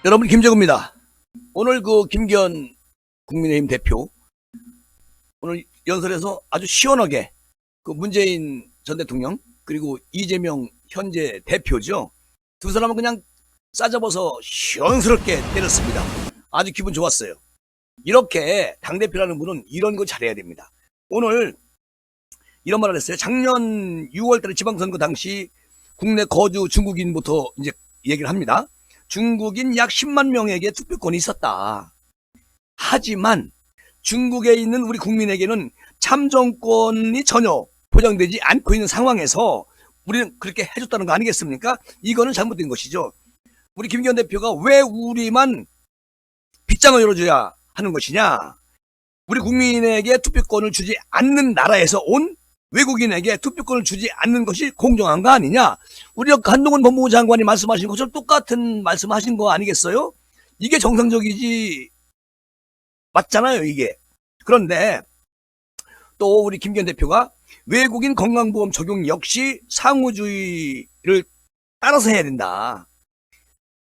여러분, 김정우입니다. 오늘 김기현 국민의힘 대표 오늘 연설에서 아주 시원하게 문재인 전 대통령 그리고 이재명 현재 대표죠. 두 사람은 그냥 싸잡아서 시원스럽게 때렸습니다. 아주 기분 좋았어요. 이렇게 당대표라는 분은 이런 거 잘해야 됩니다. 오늘 이런 말을 했어요. 작년 6월달에 지방선거 당시 국내 거주 중국인부터 이제 얘기를 합니다. 중국인 약 10만 명에게 투표권이 있었다. 하지만 중국에 있는 우리 국민에게는 참정권이 전혀 보장되지 않고 있는 상황에서 우리는 그렇게 해줬다는 거 아니겠습니까? 이거는 잘못된 것이죠. 우리 김기현 대표가 왜 우리만 빗장을 열어줘야 하는 것이냐? 우리 국민에게 투표권을 주지 않는 나라에서 온 외국인에게 투표권을 주지 않는 것이 공정한 거 아니냐? 우리 한동훈 법무부 장관이 말씀하신 것처럼 똑같은 말씀하신 거 아니겠어요? 이게 정상적이지 맞잖아요, 이게. 그런데 또 우리 김기현 대표가 외국인 건강보험 적용 역시 상호주의를 따라서 해야 된다.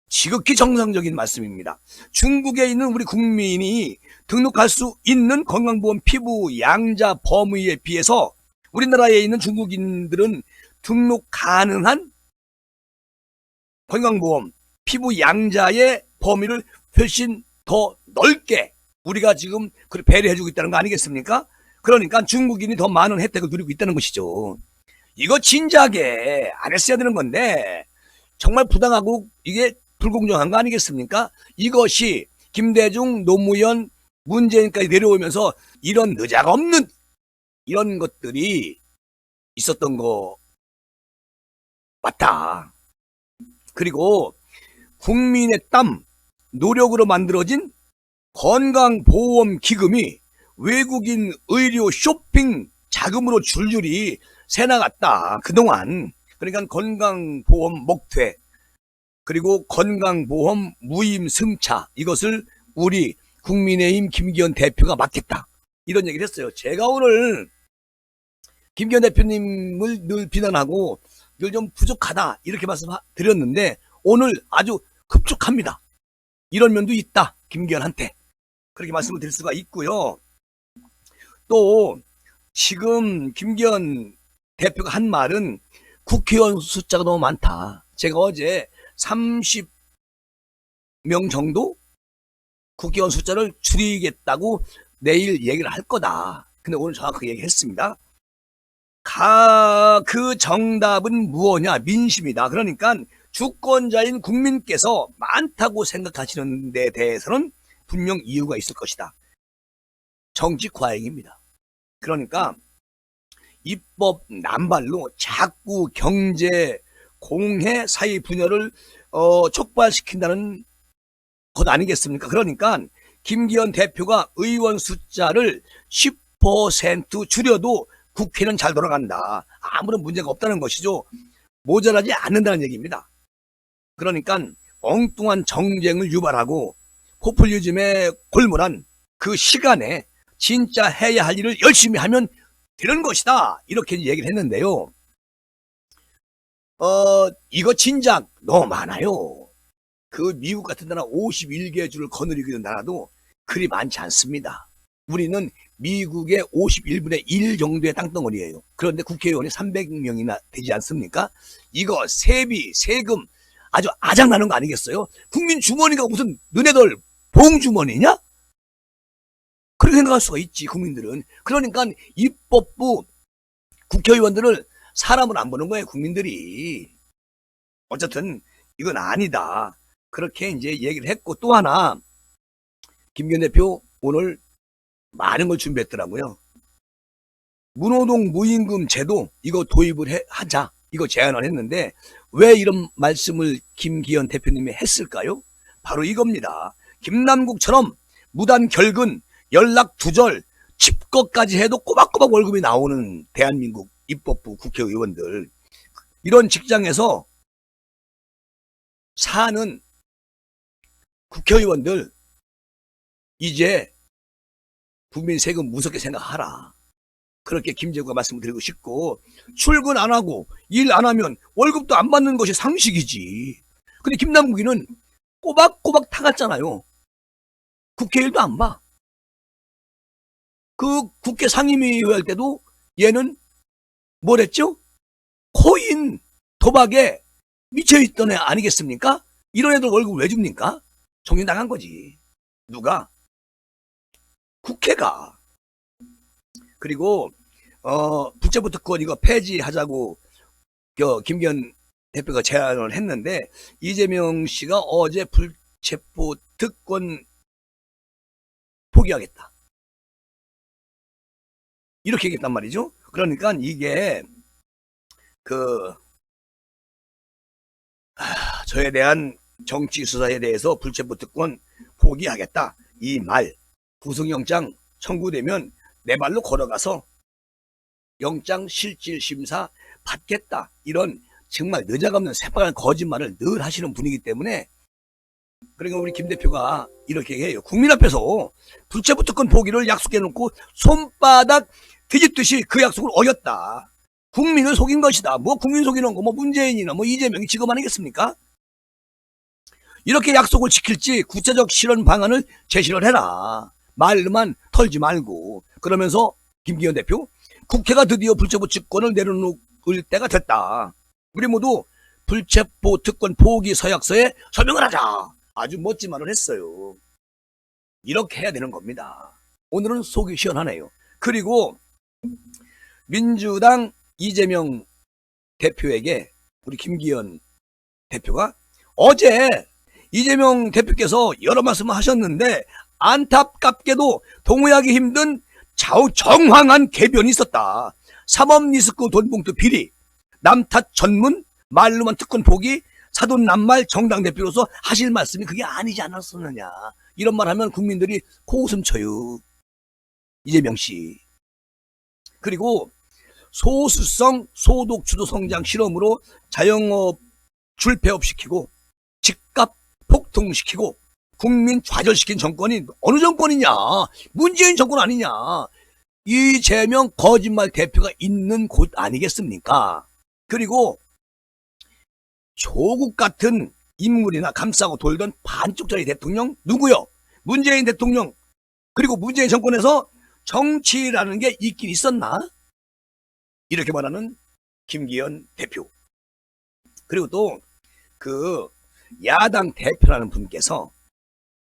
지극히 정상적인 말씀입니다. 중국에 있는 우리 국민이 등록할 수 있는 건강보험 피부 양자 범위에 비해서 우리나라에 있는 중국인들은 등록 가능한 건강보험 피부 양자의 범위를 훨씬 더 넓게 우리가 지금 배려해주고 있다는 거 아니겠습니까? 그러니까 중국인이 더 많은 혜택을 누리고 있다는 것이죠. 이거 진작에 안 했어야 되는 건데 정말 부당하고 이게 불공정한 거 아니겠습니까? 이것이 김대중, 노무현, 문재인까지 내려오면서 이런 느닷없는 이런 것들이 있었던 거 맞다. 그리고 국민의 땀, 노력으로 만들어진 건강보험기금이 외국인 의료 쇼핑 자금으로 줄줄이 새나갔다. 그동안. 그러니까 건강보험 목퇴 그리고 건강보험 무임승차 이것을 우리 국민의힘 김기현 대표가 맡겠다. 이런 얘기를 했어요. 제가 오늘 김기현 대표님을 늘 비난하고 늘 좀 부족하다 이렇게 말씀드렸는데 오늘 아주 흡족합니다. 이런 면도 있다. 김기현한테. 그렇게 말씀을 드릴 수가 있고요. 또 지금 김기현 대표가 한 말은 국회의원 숫자가 너무 많다. 제가 어제 30명 정도 국회의원 숫자를 줄이겠다고 내일 얘기를 할 거다. 근데 오늘 정확하게 얘기했습니다. 그 정답은 무엇이냐? 민심이다. 그러니까 주권자인 국민께서 많다고 생각하시는 데 대해서는 분명 이유가 있을 것이다. 정치 과잉입니다. 그러니까 입법 남발로 자꾸 경제 공해 사회 분열을 촉발시킨다는 것 아니겠습니까? 그러니까 김기현 대표가 의원 숫자를 10% 줄여도 국회는 잘 돌아간다. 아무런 문제가 없다는 것이죠. 모자라지 않는다는 얘기입니다. 그러니까 엉뚱한 정쟁을 유발하고 포퓰리즘에 골몰한 그 시간에 진짜 해야 할 일을 열심히 하면 되는 것이다. 이렇게 얘기를 했는데요. 이거 진작 너무 많아요. 그 미국 같은 나라 51개 주를 거느리고 있는 나라도 그리 많지 않습니다. 우리는 미국의 51분의 1 정도의 땅덩어리예요. 그런데 국회의원이 300명이나 되지 않습니까? 이거 세비, 세금 아주 아작나는 거 아니겠어요? 국민 주머니가 무슨 너네들 봉주머니냐? 그렇게 생각할 수가 있지, 국민들은. 그러니까 입법부 국회의원들을 사람을 안 보는 거예요, 국민들이. 어쨌든 이건 아니다. 그렇게 이제 얘기를 했고, 또 하나 김기현 대표 오늘 많은 걸 준비했더라고요. 문호동 무임금 제도 이거 도입을 하자. 이거 제안을 했는데 왜 이런 말씀을 김기현 대표님이 했을까요? 바로 이겁니다. 김남국처럼 무단 결근, 연락 두절, 집거까지 해도 꼬박꼬박 월급이 나오는 대한민국 입법부 국회의원들, 이런 직장에서 사는 국회의원들 이제 국민 세금 무섭게 생각하라. 그렇게 김재구가 말씀을 드리고 싶고, 출근 안 하고 일 안 하면 월급도 안 받는 것이 상식이지. 근데 김남국이는 꼬박꼬박 타갔잖아요. 국회 일도 안 봐. 그 국회 상임위의 할 때도 얘는 뭘 했죠? 코인 도박에 미쳐있던 애 아니겠습니까? 이런 애들 월급 왜 줍니까? 정리당한 거지. 누가? 국회가. 그리고 불체포 특권 이거 폐지하자고 김기현 대표가 제안을 했는데 이재명 씨가 어제 불체포 특권 포기하겠다. 이렇게 얘기했단 말이죠. 그러니까 이게 저에 대한 정치 수사에 대해서 불체포 특권 포기하겠다. 이 말 구속영장 청구되면 내 발로 걸어가서 영장 실질 심사 받겠다. 이런 정말 느닷없는 새빨간 거짓말을 늘 하시는 분이기 때문에 그러니까 우리 김 대표가 이렇게 해요. 국민 앞에서 불체포 특권 포기를 약속해놓고 손바닥 뒤집듯이 그 약속을 어겼다. 국민을 속인 것이다. 뭐 국민 속이는 거, 뭐 문재인이나 뭐 이재명이 지금 아니겠습니까? 이렇게 약속을 지킬지 구체적 실현 방안을 제시를 해라. 말만 털지 말고. 그러면서 김기현 대표, 국회가 드디어 불체포 특권을 내려놓을 때가 됐다. 우리 모두 불체포 특권 포기 서약서에 서명을 하자. 아주 멋진 말을 했어요. 이렇게 해야 되는 겁니다. 오늘은 속이 시원하네요. 그리고 민주당 이재명 대표에게 우리 김기현 대표가 어제 이재명 대표께서 여러 말씀을 하셨는데 안타깝게도 동의하기 힘든 정황한 궤변이 있었다. 사법리스크 돈봉투 비리, 남탓 전문, 말로만 특권 포기, 사돈 낱말 정당 대표로서 하실 말씀이 그게 아니지 않았었느냐. 이런 말 하면 국민들이 코웃음 쳐요. 이재명 씨. 그리고 소수성 소독 주도 성장 실험으로 자영업 줄폐업시키고 집값 폭등시키고 국민 좌절시킨 정권이 어느 정권이냐? 문재인 정권 아니냐? 이재명 거짓말 대표가 있는 곳 아니겠습니까? 그리고 조국 같은 인물이나 감싸고 돌던 반쪽짜리 대통령 누구요? 문재인 대통령. 그리고 문재인 정권에서 정치라는 게 있긴 있었나? 이렇게 말하는 김기현 대표. 그리고 또 그 야당 대표라는 분께서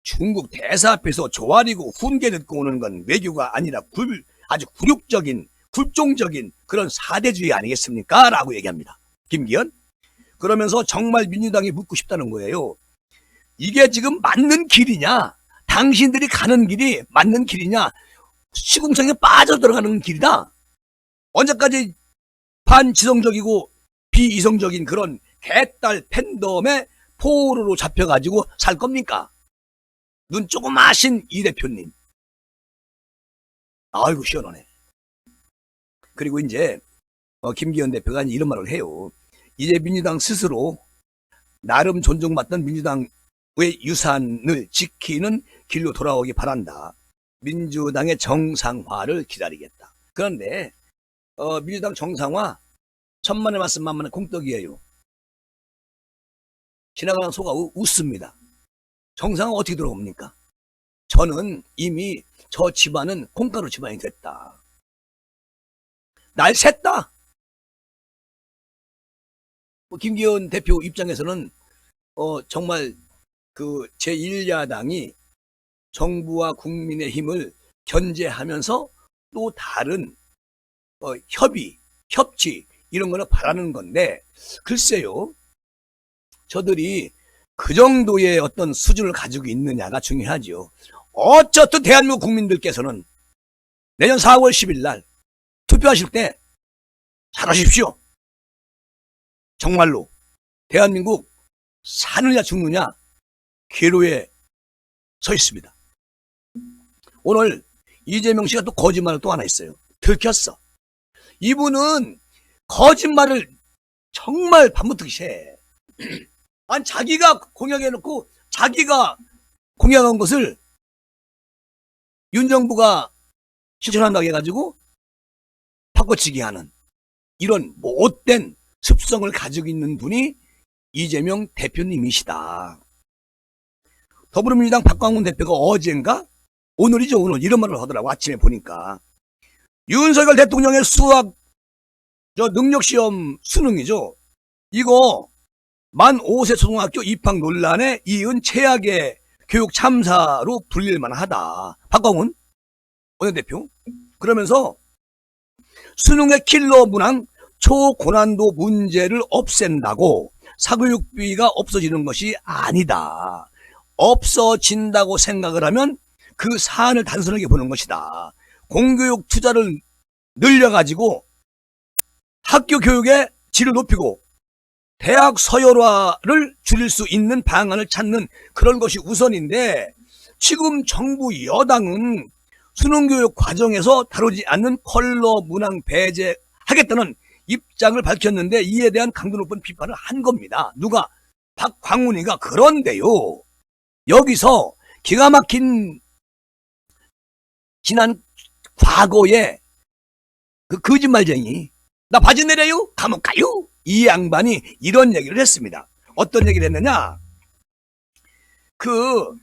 중국 대사 앞에서 조아리고 훈계 듣고 오는 건 외교가 아니라 아주 굴욕적인 굴종적인 그런 사대주의 아니겠습니까? 라고 얘기합니다. 김기현. 그러면서 정말 민주당이 묻고 싶다는 거예요. 이게 지금 맞는 길이냐? 당신들이 가는 길이 맞는 길이냐? 시궁창에 빠져들어가는 길이다. 언제까지 반지성적이고 비이성적인 그런 개딸 팬덤의 포로로 잡혀가지고 살 겁니까? 눈 조그마신 이 대표님. 아이고 시원하네. 그리고 이제 김기현 대표가 이런 말을 해요. 이제 민주당 스스로 나름 존중받던 민주당의 유산을 지키는 길로 돌아오기 바란다. 민주당의 정상화를 기다리겠다. 그런데 민주당 정상화 천만의 말씀 만만의 공떡이에요. 지나가는 소가 웃습니다. 정상화 어떻게 들어옵니까? 저는 이미 저 집안은 콩가루 집안이 됐다. 날 샜다. 김기현 대표 입장에서는 정말 그 제1야당이 정부와 국민의 힘을 견제하면서 또 다른 협치 이런 거를 바라는 건데 글쎄요. 저들이 그 정도의 어떤 수준을 가지고 있느냐가 중요하죠. 어쨌든 대한민국 국민들께서는 내년 4월 10일 날 투표하실 때 잘하십시오. 정말로 대한민국 사느냐 죽느냐 기로에 서 있습니다. 오늘 이재명 씨가 또 거짓말을 또 하나 했어요. 들켰어. 이분은 거짓말을 정말 반복듯이 해. 아니 자기가 공약해놓고 자기가 공약한 것을 윤 정부가 실천한다고 해가지고 바꿔치기 하는 이런 못된 습성을 가지고 있는 분이 이재명 대표님이시다. 더불어민주당 박광훈 대표가 어젠가 오늘이죠, 오늘 이런 말을 하더라고. 아침에 보니까 윤석열 대통령의 수학 능력시험 수능이죠. 이거 만 5세 초등학교 입학 논란에 이은 최악의 교육 참사로 불릴만 하다. 박광훈 원내대표. 그러면서 수능의 킬러 문항 초고난도 문제를 없앤다고 사교육비가 없어지는 것이 아니다. 없어진다고 생각을 하면 그 사안을 단순하게 보는 것이다. 공교육 투자를 늘려가지고 학교 교육의 질을 높이고 대학 서열화를 줄일 수 있는 방안을 찾는 그런 것이 우선인데, 지금 정부 여당은 수능교육 과정에서 다루지 않는 컬러 문항 배제하겠다는 입장을 밝혔는데, 이에 대한 강도 높은 비판을 한 겁니다. 누가? 박광훈이가. 그런데요, 여기서 기가 막힌 지난 과거에 그 거짓말쟁이, 나 바지 내려요? 감옥 가요? 이 양반이 이런 얘기를 했습니다. 어떤 얘기를 했느냐? 그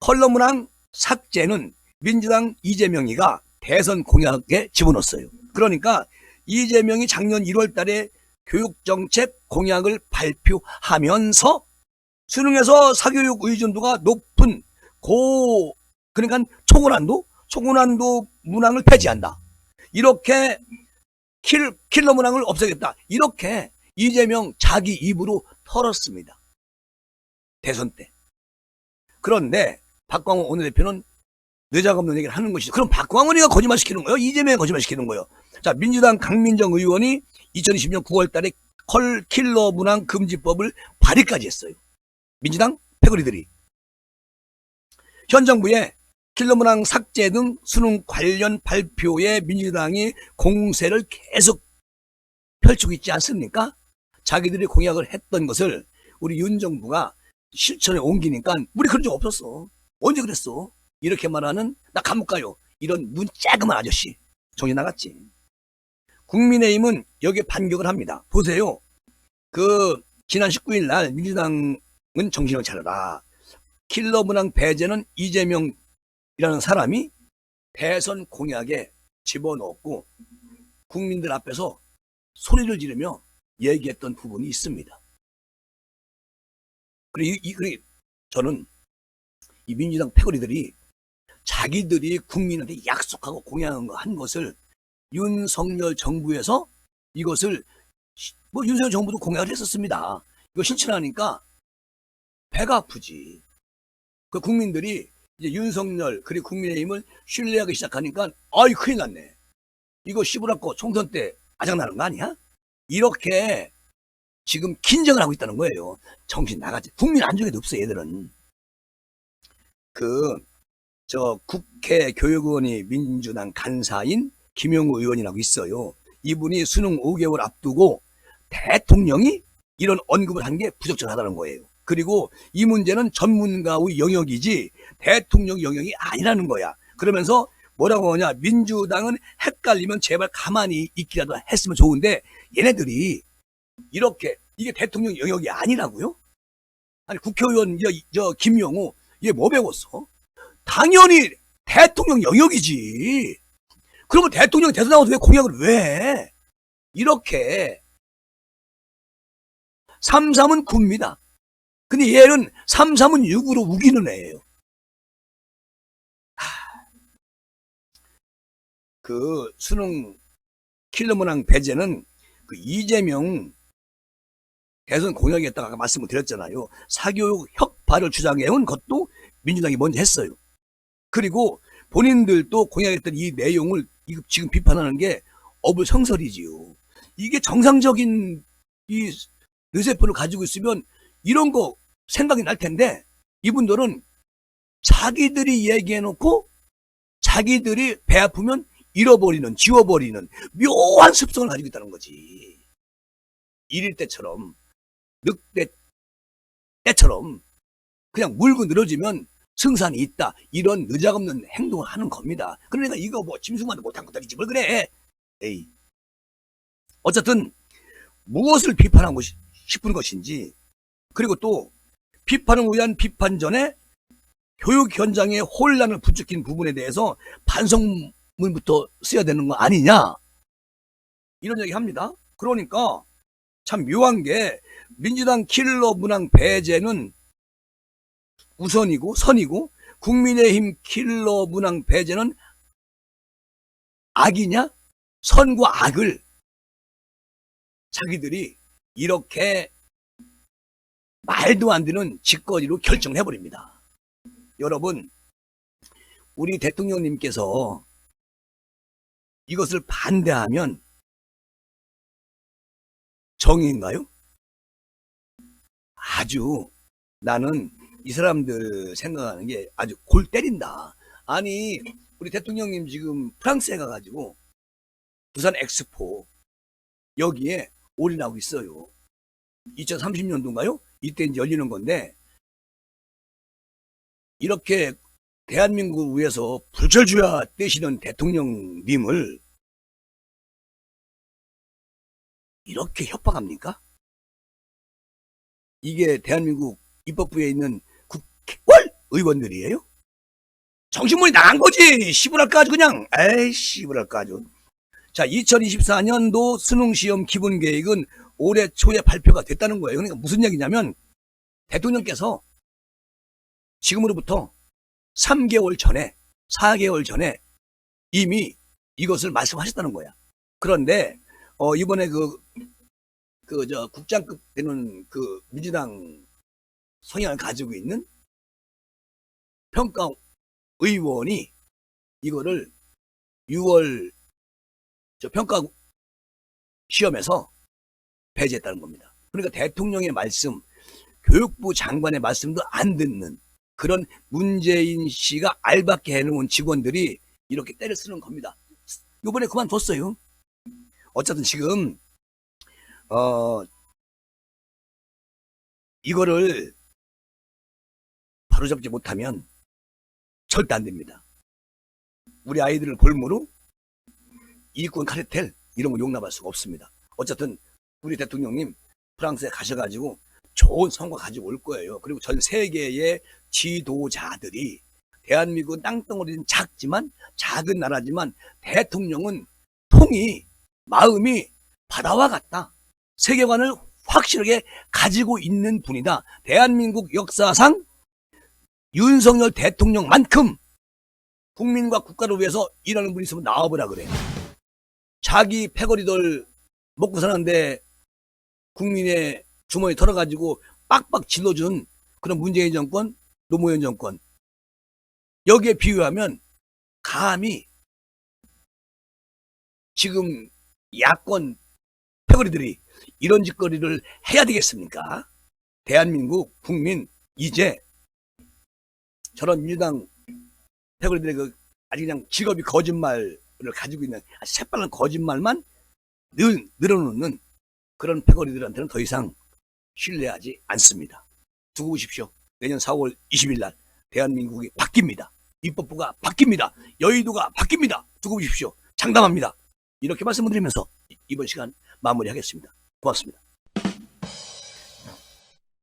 컬러 문항 삭제는 민주당 이재명이가 대선 공약에 집어넣었어요. 그러니까 이재명이 작년 1월 달에 교육정책 공약을 발표하면서 수능에서 사교육 의존도가 높은 그러니까 초고난도 문항을 폐지한다. 이렇게 킬러 문항을 없애겠다. 이렇게 이재명 자기 입으로 털었습니다. 대선 때. 그런데 박광훈 원내대표는 뇌작없는 얘기를 하는 것이죠. 그럼 박광훈이가 거짓말시키는 거예요? 이재명이 거짓말시키는 거예요? 자, 민주당 강민정 의원이 2020년 9월 달에 킬러 문항 금지법을 발의까지 했어요. 민주당 패거리들이. 현 정부의 킬러 문항 삭제 등 수능 관련 발표에 민주당이 공세를 계속 펼치고 있지 않습니까? 자기들이 공약을 했던 것을 우리 윤 정부가 실천에 옮기니까 우리 그런 적 없었어. 언제 그랬어? 이렇게 말하는 나 감옥 가요. 이런 문짜그만 아저씨. 정신 나갔지. 국민의힘은 여기에 반격을 합니다. 보세요. 지난 19일 날 민주당은 정신을 차려라. 킬러 문항 배제는 이재명이라는 사람이 대선 공약에 집어넣었고 국민들 앞에서 소리를 지르며 얘기했던 부분이 있습니다. 그리고 저는 이 민주당 패거리들이 자기들이 국민한테 약속하고 공약한 것을 윤석열 정부에서 이것을 윤석열 정부도 공약을 했었습니다. 이거 실천하니까 배가 아프지. 그 국민들이 이제 윤석열 그리고 국민의힘을 신뢰하기 시작하니까 아이 큰일 났네. 이거 씹으라고 총선 때 아작나는 거 아니야? 이렇게 지금 긴장을 하고 있다는 거예요. 정신 나가지. 국민 안중에도 없어 얘들은. 국회 교육원이 민주당 간사인 김영우 의원이라고 있어요. 이분이 수능 5개월 앞두고 대통령이 이런 언급을 한 게 부적절하다는 거예요. 그리고 이 문제는 전문가의 영역이지 대통령 영역이 아니라는 거야. 그러면서 뭐라고 하냐? 민주당은 헷갈리면 제발 가만히 있기라도 했으면 좋은데 얘네들이 이렇게 이게 대통령 영역이 아니라고요? 아니 국회의원 김영우 얘 뭐 배웠어? 당연히 대통령 영역이지. 그러면 대통령 대선 나와서 왜 공약을 왜 해? 이렇게 3-3은 9입니다. 근데 얘는 3-3은 6으로 우기는 애예요. 수능 킬러 문항 배제는 이재명 대선 공약이었다고 아까 말씀을 드렸잖아요. 사교육 혁파를 주장해온 것도 민주당이 먼저 했어요. 그리고 본인들도 공약했던 이 내용을 지금 비판하는 게 어불성설이지요. 이게 정상적인 이 뇌세포를 가지고 있으면 이런 거 생각이 날 텐데 이분들은 자기들이 얘기해놓고 자기들이 배 아프면 잃어버리는, 지워버리는 묘한 습성을 가지고 있다는 거지. 일일 때처럼, 늑대 때처럼 그냥 물고 늘어지면 승산이 있다. 이런 느작없는 행동을 하는 겁니다. 그러니까 이거 짐승만도 못한 것들이 집을 그래. 에이. 어쨌든 무엇을 비판하고 싶은 것인지, 그리고 또 비판을 위한 비판 전에 교육 현장에 혼란을 부추긴 부분에 대해서 반성문부터 써야 되는 거 아니냐, 이런 얘기 합니다. 그러니까 참 묘한 게 민주당 킬러 문항 배제는 우선이고 선이고 국민의힘 킬러 문항 배제는 악이냐? 선과 악을 자기들이 이렇게 말도 안 되는 짓거리로 결정을 해버립니다. 여러분, 우리 대통령님께서 이것을 반대하면 정의인가요? 아주 나는 이 사람들 생각하는 게 아주 골 때린다. 아니, 우리 대통령님 지금 프랑스에 가가지고 부산 엑스포 여기에 올인하고 있어요. 2030년도인가요? 이때 이제 열리는 건데, 이렇게 대한민국을 위해서 불철주야 떼시는 대통령님을 이렇게 협박합니까? 이게 대한민국 입법부에 있는 국회의원 의원들이에요? 정신문이 나간 거지. 씨부랄까 아주 그냥. 에이 씨부랄까 아주. 자, 2024년도 수능시험 기본계획은 올해 초에 발표가 됐다는 거예요. 그러니까 무슨 얘기냐면 대통령께서 지금으로부터 3개월 전에 4개월 전에 이미 이것을 말씀하셨다는 거야. 그런데 이번에 국장급 되는 그 민주당 성향을 가지고 있는 평가 의원이 이거를 6월 평가 시험에서 배제했다는 겁니다. 그러니까 대통령의 말씀, 교육부 장관의 말씀도 안 듣는 그런 문재인 씨가 알박게 해놓은 직원들이 이렇게 때려 쓰는 겁니다. 이번에 그만뒀어요. 어쨌든 지금 이거를 바로잡지 못하면 절대 안 됩니다. 우리 아이들을 볼모로 이권 카르텔 이런 거 용납할 수가 없습니다. 어쨌든 우리 대통령님 프랑스에 가셔가지고 좋은 성과 가지고 올 거예요. 그리고 전 세계의 지도자들이 대한민국은 땅덩어리는 작은 나라지만 대통령은 통이 마음이 바다와 같다. 세계관을 확실하게 가지고 있는 분이다. 대한민국 역사상 윤석열 대통령만큼 국민과 국가를 위해서 일하는 분이 있으면 나와보라 그래. 자기 패거리들 먹고 사는데 국민의 주머니 털어가지고 빡빡 질러준 그런 문재인 정권, 노무현 정권, 여기에 비유하면 감히 지금 야권 패거리들이 이런 짓거리를 해야 되겠습니까? 대한민국 국민 이제 저런 민주당 패거리들의 아주 그냥 직업이 거짓말을 가지고 있는 아주 새빨간 거짓말만 늘어놓는 그런 패거리들한테는 더 이상 신뢰하지 않습니다. 두고 보십시오. 내년 4월 20일 날 대한민국이 바뀝니다. 입법부가 바뀝니다. 여의도가 바뀝니다. 두고 보십시오. 장담합니다. 이렇게 말씀을 드리면서 이번 시간 마무리하겠습니다. 고맙습니다.